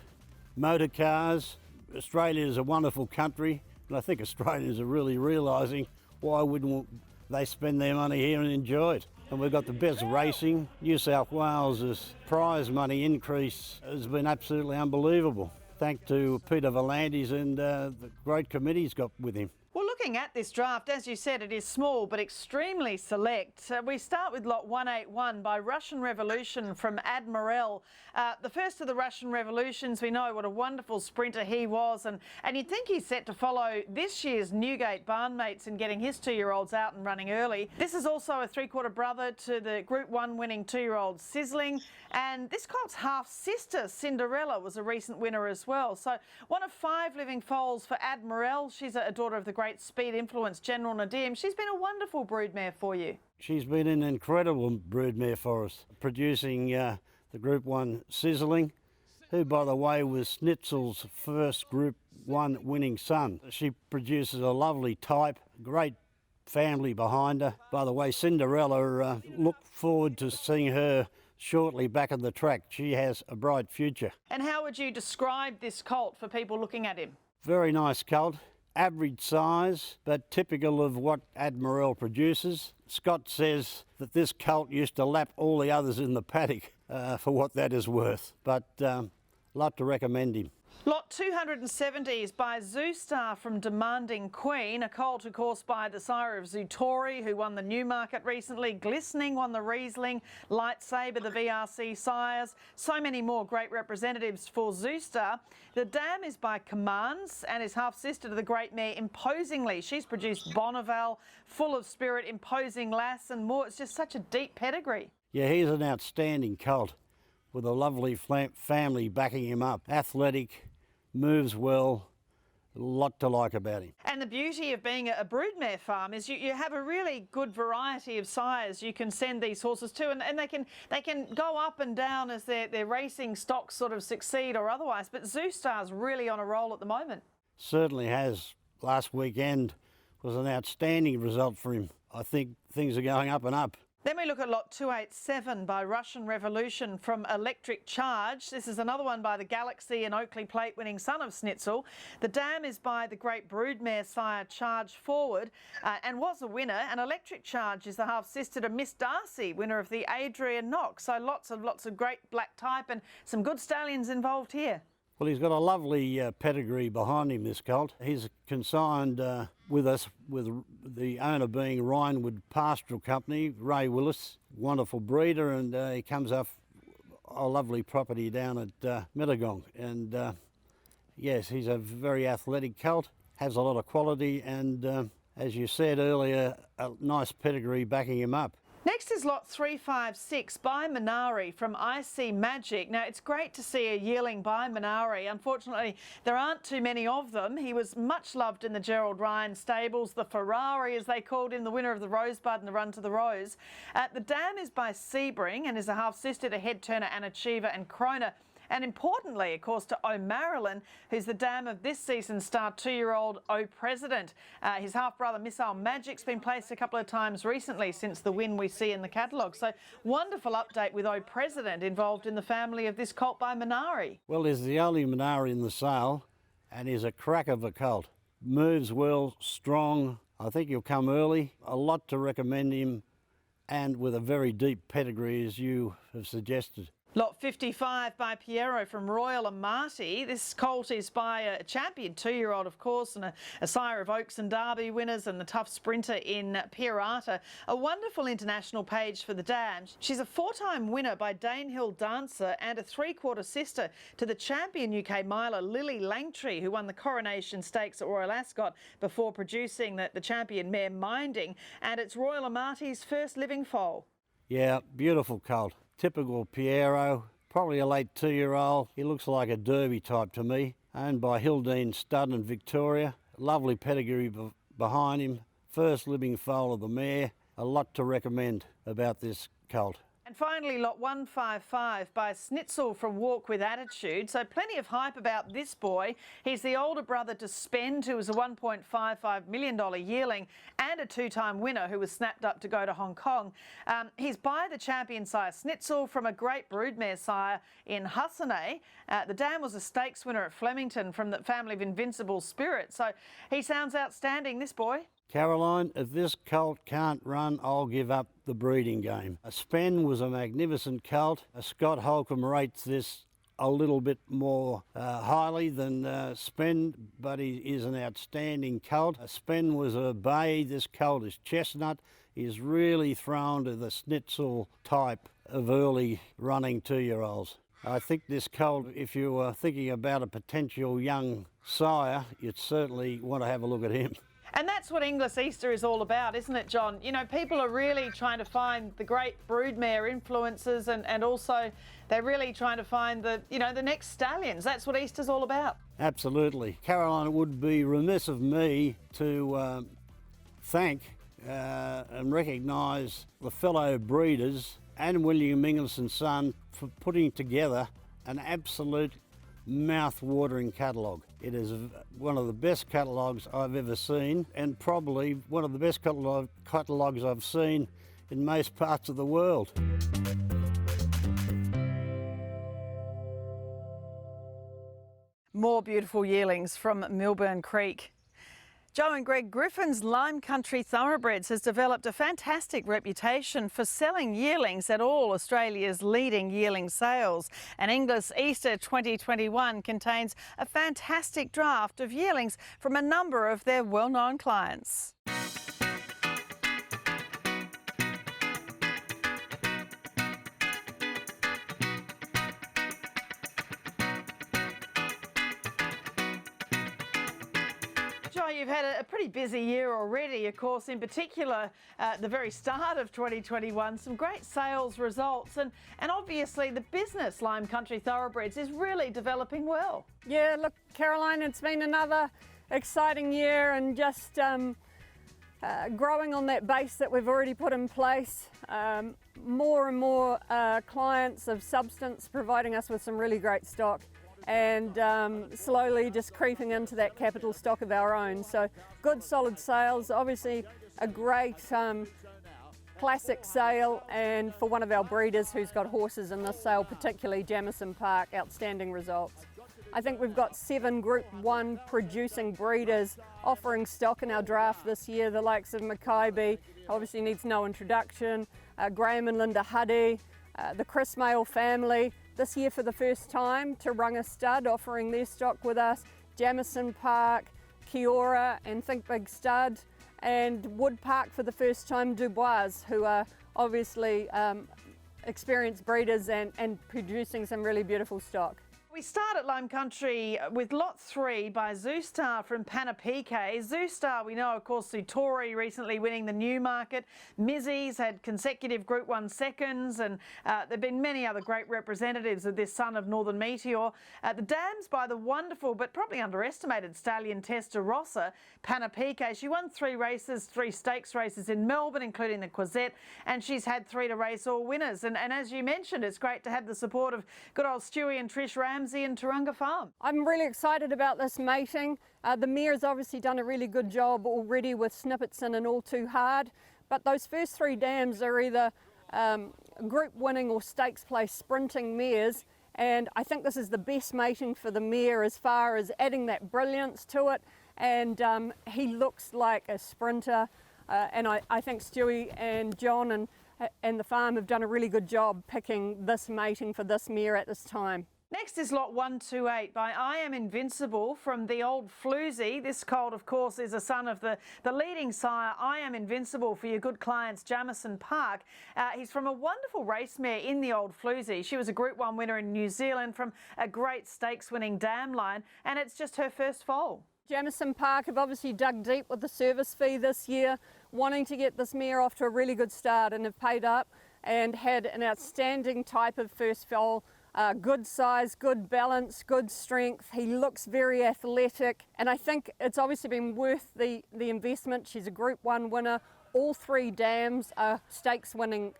motor cars. Australia is a wonderful country, and I think Australians are really realising why wouldn't they spend their money here and enjoy it. And we've got the best racing. New South Wales' prize money increase has been absolutely unbelievable. Thanks to Peter Volandes and the great committee he's got with him. Well, looking at this draft, as you said, it is small but extremely select. We start with lot 181 by Russian Revolution from Admiral. The first of the Russian Revolutions, we know what a wonderful sprinter he was, and you'd think he's set to follow this year's Newgate barnmates in getting his 2-year-olds out and running early. This is also a 3/4 brother to the Group 1 winning 2-year-old Sizzling, and this colt's half-sister, Cinderella, was a recent winner as well. So one of 5 living foals for Admiral. She's a daughter of the great speed influence General Nadim. She's been a wonderful broodmare for you. She's been an incredible broodmare for us, producing the Group 1 Sizzling, who, by the way, was Schnitzel's first Group 1 winning son. She produces a lovely type, great family behind her. By the way, Cinderella, look forward to seeing her shortly back on the track. She has a bright future. And how would you describe this colt for people looking at him? Very nice colt. Average size, but typical of what Admiral produces. Scott says that this colt used to lap all the others in the paddock, for what that is worth, but lot to recommend him. Lot 270 is by Zoostar from Demanding Queen, a colt, of course, by the sire of Zootori, who won the Newmarket recently. Glistening won the Riesling, Lightsaber, the VRC sires. So many more great representatives for Zoostar. The dam is by Commands and is half-sister to the great mare Imposingly. She's produced Bonneval, full of spirit, imposing lass and more. It's just such a deep pedigree. Yeah, he's an outstanding colt with a lovely family backing him up. Athletic, moves well, a lot to like about him. And the beauty of being a broodmare farm is you have a really good variety of sires you can send these horses to, and they can go up and down as their racing stocks sort of succeed or otherwise. But Zoostar's really on a roll at the moment. Certainly has. Last weekend was an outstanding result for him. I think things are going up and up. Then we look at lot 287 by Russian Revolution from Electric Charge. This is another one by the Galaxy and Oakley Plate winning son of Schnitzel. The dam is by the great broodmare sire Charge Forward and was a winner. And Electric Charge is the half-sister to Miss Darcy, winner of the Adrian Knox. So lots of great black type and some good stallions involved here. Well, he's got a lovely pedigree behind him, this colt. He's consigned with us, with the owner being Rhinewood Pastoral Company, Ray Willis, wonderful breeder, and he comes off a lovely property down at Middlebrook. And yes, he's a very athletic colt, has a lot of quality, and as you said earlier, a nice pedigree backing him up. Next is lot 356 by Minari from IC Magic. Now, it's great to see a yearling by Minari. Unfortunately, there aren't too many of them. He was much loved in the Gerald Ryan stables, the Ferrari, as they called him, the winner of the Rosebud and the Run to the Rose. The dam is by Sebring and is a half-sister to Head Turner and Achiever and Krona. And importantly, of course, to O'Marilyn, who's the dam of this season's star 2-year-old O President. His half-brother Missile Magic's been placed a couple of times recently since the win we see in the catalogue. So wonderful update with O President involved in the family of this colt by Minari. Well, he's the only Minari in the sale, and he's a crack of a colt. Moves well, strong. I think he'll come early. A lot to recommend him, and with a very deep pedigree, as you have suggested. Lot 55 by Piero from Royal and Marty. This colt is by a champion 2-year-old, of course, and a sire of Oaks and Derby winners and the tough sprinter in Pirata. A wonderful international page for the dam. She's a 4-time winner by Danehill Dancer and a 3/4 sister to the champion UK miler Lily Langtree, who won the Coronation Stakes at Royal Ascot before producing the champion mare Minding. And it's Royal and Marty's first living foal. Yeah, beautiful colt. Typical Piero, probably a late 2-year-old. He looks like a Derby type to me. Owned by Hildene Stud in Victoria. Lovely pedigree behind him. First living foal of the mare. A lot to recommend about this colt. And finally, lot 155 by Snitzel from Walk With Attitude. So plenty of hype about this boy. He's the older brother to Spend, who was a $1.55 million yearling and a 2-time winner who was snapped up to go to Hong Kong. He's by the champion sire Snitzel from a great broodmare sire in Hussanay. The dam was a stakes winner at Flemington from the family of Invincible Spirit. So he sounds outstanding, this boy. Caroline, if this colt can't run, I'll give up the breeding game. A Spen was a magnificent colt. Scott Holcomb rates this a little bit more highly than Spen, but he is an outstanding colt. A Spen was a bay. This colt is chestnut. He's really thrown to the Snitzel type of early running 2-year-olds. I think this colt, if you were thinking about a potential young sire, you'd certainly want to have a look at him. And that's what Inglis Easter is all about, isn't it, John? You know, people are really trying to find the great broodmare influences and also they're really trying to find the next stallions. That's what Easter's all about. Absolutely. Caroline, it would be remiss of me to thank and recognise the fellow breeders and William Inglis and Son for putting together an absolute mouth-watering catalogue. It is one of the best catalogues I've ever seen and probably one of the best catalogues I've seen in most parts of the world. More beautiful yearlings from Milburn Creek. Joe and Greg Griffin's Lime Country Thoroughbreds has developed a fantastic reputation for selling yearlings at all Australia's leading yearling sales. And Inglis Easter 2021 contains a fantastic draft of yearlings from a number of their well-known clients. You've had a pretty busy year already, of course, in particular at the very start of 2021, some great sales results and obviously the business Lime Country Thoroughbreds is really developing well. Yeah, look, Caroline, it's been another exciting year and just growing on that base that we've already put in place. More and more clients of substance providing us with some really great stock. And slowly just creeping into that capital stock of our own. So good solid sales, obviously a great classic sale, and for one of our breeders who's got horses in this sale, particularly Jamison Park, outstanding results. I think we've got 7 Group 1 producing breeders offering stock in our draft this year, the likes of Mackay, obviously needs no introduction, Graham and Linda Huddy, the Chris Mail family, this year for the first time, Tauranga Stud offering their stock with us, Jamison Park, Kiora and Think Big Stud, and Wood Park for the first time, Dubois, who are obviously experienced breeders and producing some really beautiful stock. We start at Lime Country with lot 3 by Zoostar from Panapique. Zoostar, we know, of course, Sutori recently winning the Newmarket. Mizzy's had consecutive Group 1 seconds, and there have been many other great representatives of this son of Northern Meteor. The dams by the wonderful but probably underestimated stallion Testarossa, Panapique. She won 3 races, 3 stakes races in Melbourne, including the Quezette, and she's had 3 to race all winners. And as you mentioned, it's great to have the support of good old Stewie and Trish Ramsey and Tauranga Farm. I'm really excited about this mating. The mare's obviously done a really good job already with Snippets in and All Too Hard, but those first 3 dams are either group winning or stakes place sprinting mares, and I think this is the best mating for the mare as far as adding that brilliance to it, and he looks like a sprinter, and I think Stewie and John and and the farm have done a really good job picking this mating for this mare at this time. Next is lot 128 by I Am Invincible from the Old Floozy. This colt, of course, is a son of the leading sire, I Am Invincible, for your good clients, Jamison Park. He's from a wonderful race mare in the Old Floozy. She was a Group 1 winner in New Zealand from a great stakes-winning dam line, and it's just her first foal. Jamison Park have obviously dug deep with the service fee this year, wanting to get this mare off to a really good start, and have paid up and had an outstanding type of first foal. Good size, good balance, good strength. He looks very athletic, and I think it's obviously been worth the investment. She's a Group 1 winner. All 3 dams are stakes winning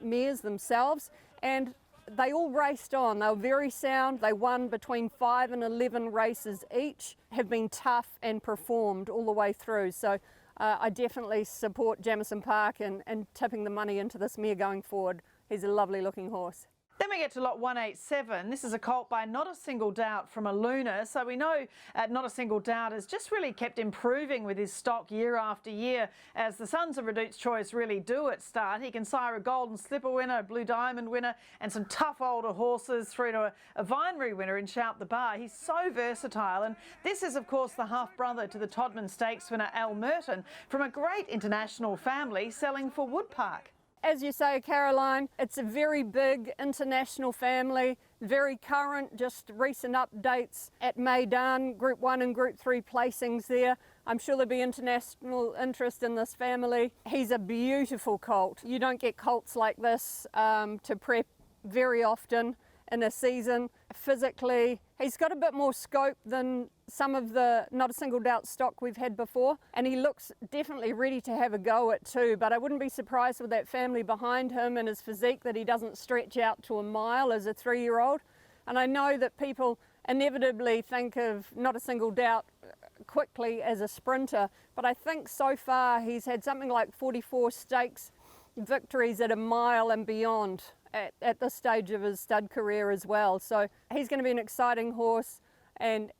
mares themselves, and they all raced on. They were very sound. They won between 5 and 11 races each, have been tough and performed all the way through. So I definitely support Jamison Park and tipping the money into this mare going forward. He's a lovely looking horse. Then we get to lot 187. This is a colt by Not a Single Doubt from Aluna. So we know Not a Single Doubt has just really kept improving with his stock year after year, as the sons of Reduced Choice really do at start. He can sire a Golden Slipper winner, a Blue Diamond winner, and some tough older horses through to a Vinery winner in Shout the Bar. He's so versatile, and this is, of course, the half-brother to the Todman Stakes winner Al Merton from a great international family selling for Woodpark. As you say, Caroline, it's a very big international family, very current, just recent updates at Maidan, Group 1 and Group 3 placings there. I'm sure there'll be international interest in this family. He's a beautiful colt. You don't get colts like this to prep very often in a season. Physically, he's got a bit more scope than some of the Not a Single Doubt stock we've had before, and he looks definitely ready to have a go at 2, but I wouldn't be surprised with that family behind him and his physique that he doesn't stretch out to a mile as a 3-year-old. And I know that people inevitably think of Not a Single Doubt quickly as a sprinter, but I think so far he's had something like 44 stakes victories at a mile and beyond at this stage of his stud career as well. So he's going to be an exciting horse and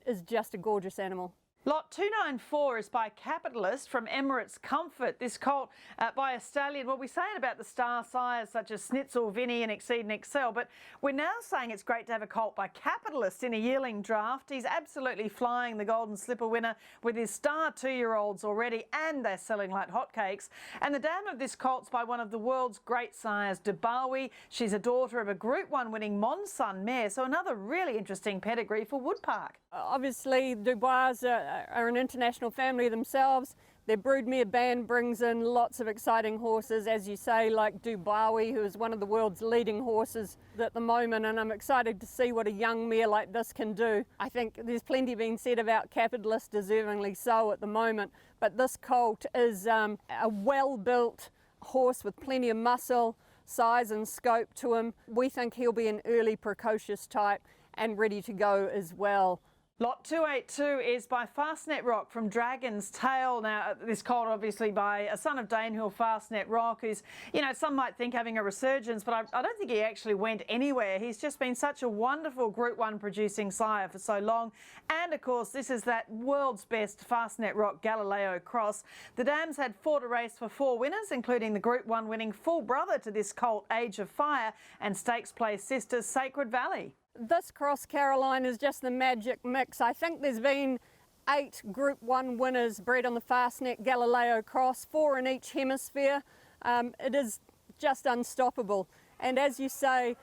is just a gorgeous animal. Lot 294 is by Capitalist from Emirates Comfort. This colt by a stallion. Well, we say it about the star sires such as Schnitzel, Vinny and Exceed and Excel, but we're now saying it's great to have a colt by Capitalist in a yearling draft. He's absolutely flying the Golden Slipper winner with his star 2-year-olds already, and they're selling like hotcakes. And the dam of this colt's by one of the world's great sires, Dubawi. She's a daughter of a Group 1 winning Monsun mare, so another really interesting pedigree for Woodpark. Obviously, Dubois are an international family themselves. Their broodmare band brings in lots of exciting horses, as you say, like Dubawi, who is one of the world's leading horses at the moment, and I'm excited to see what a young mare like this can do. I think there's plenty being said about Capitalist, deservingly so at the moment, but this colt is a well-built horse with plenty of muscle, size and scope to him. We think he'll be an early precocious type and ready to go as well. Lot 282 is by Fastnet Rock from Dragon's Tail. Now, this colt obviously by a son of Danehill, Fastnet Rock, who's, you know, some might think having a resurgence, but I don't think he actually went anywhere. He's just been such a wonderful Group 1 producing sire for so long. And, of course, this is that world's best Fastnet Rock Galileo cross. The dams had 4 to race for 4 winners, including the Group 1 winning full brother to this colt, Age of Fire, and stakes place sisters, Sacred Valley. This cross, Caroline, is just the magic mix. I think there's been 8 Group 1 winners bred on the Fastnet Galileo cross, 4 in each hemisphere. It is just unstoppable. And as you say,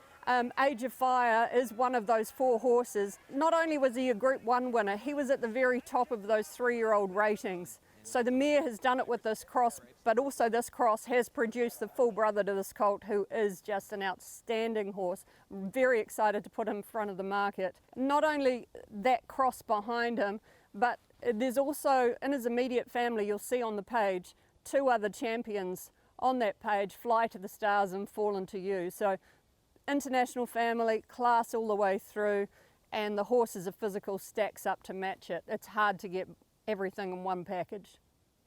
Age of Fire is one of those 4 horses. Not only was he a Group 1 winner, he was at the very top of those 3-year-old ratings. So the mare has done it with this cross, but also this cross has produced the full brother to this colt, who is just an outstanding horse. Very excited to put him in front of the market. Not only that cross behind him, but there's also, in his immediate family, you'll see on the page, 2 other champions on that page, Fly to the Stars and Fallen to You. So international family, class all the way through, and the horse is a physical stacks up to match it. It's hard to get everything in one package.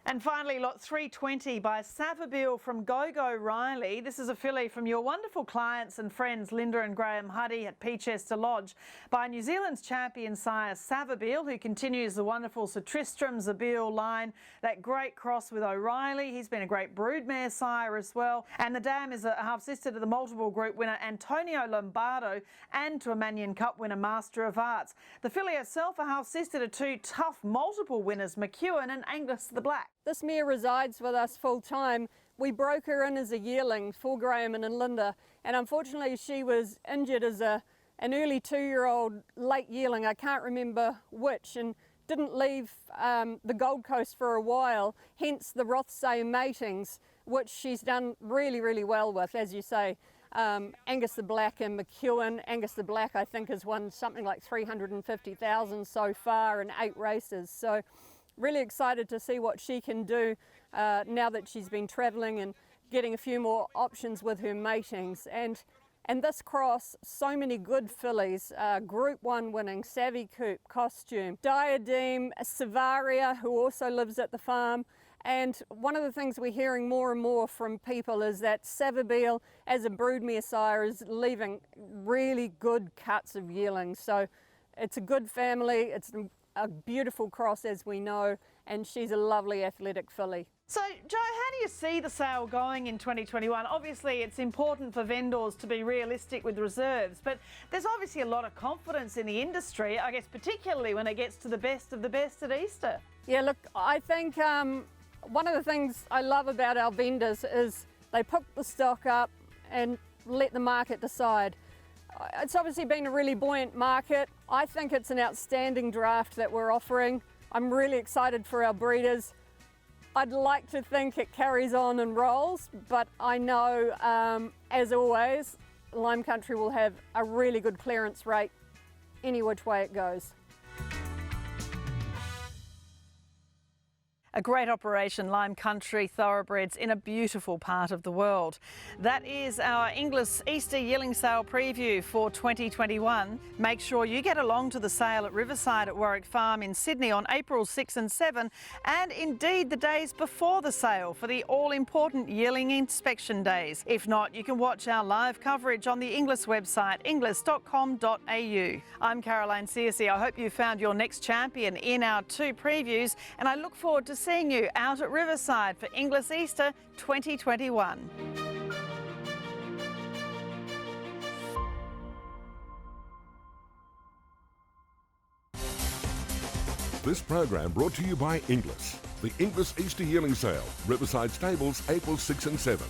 And finally, lot 320 by Savabeel from Go-Go Riley. This is a filly from your wonderful clients and friends Linda and Graham Huddy at Peachester Lodge by New Zealand's champion sire Savabeel, who continues the wonderful Sir Tristram Zabeel line. That great cross with O'Reilly. He's been a great broodmare sire as well. And the dam is a half-sister to the multiple group winner Antonio Lombardo and to a Manion Cup winner Master of Arts. The filly herself a half-sister to two tough multiple winners McEwen and Angus the Black. This mare resides with us full time. We broke her in as a yearling for Graham and Linda, and unfortunately she was injured as an early 2-year-old late yearling, I can't remember which, and didn't leave the Gold Coast for a while, hence the Rothsay matings, which she's done really, really well with, as you say. Angus the Black and McEwen. Angus the Black I think has won something like 350,000 so far in 8 races. So really excited to see what she can do now that she's been travelling and getting a few more options with her matings. And this cross, so many good fillies, Group 1 winning, Savvy Coop, Costume, Diadem, Savaria, who also lives at the farm. And one of the things we're hearing more and more from people is that Savabeel as a broodmare sire is leaving really good cuts of yearlings. So it's a good family, it's a beautiful cross as we know, and she's a lovely athletic filly. So, Joe, how do you see the sale going in 2021? Obviously, it's important for vendors to be realistic with reserves, but there's obviously a lot of confidence in the industry, I guess particularly when it gets to the best of the best at Easter. Yeah, look, I think one of the things I love about our vendors is they pick the stock up and let the market decide. It's obviously been a really buoyant market. I think it's an outstanding draft that we're offering. I'm really excited for our breeders. I'd like to think it carries on and rolls, but I know, as always, Lime Country will have a really good clearance rate any which way it goes. A great operation, Lime Country Thoroughbreds in a beautiful part of the world. That is our Inglis Easter yearling sale preview for 2021. Make sure you get along to the sale at Riverside at Warwick Farm in Sydney on April 6 and 7, and indeed the days before the sale for the all-important yearling inspection days. If not, you can watch our live coverage on the Inglis website, inglis.com.au. I'm Caroline Searcy. I hope you found your next champion in our 2 previews, and I look forward to seeing you out at Riverside for Inglis Easter 2021. This program brought to you by Inglis. The Inglis Easter Yearling Sale, Riverside Stables, April 6 and 7.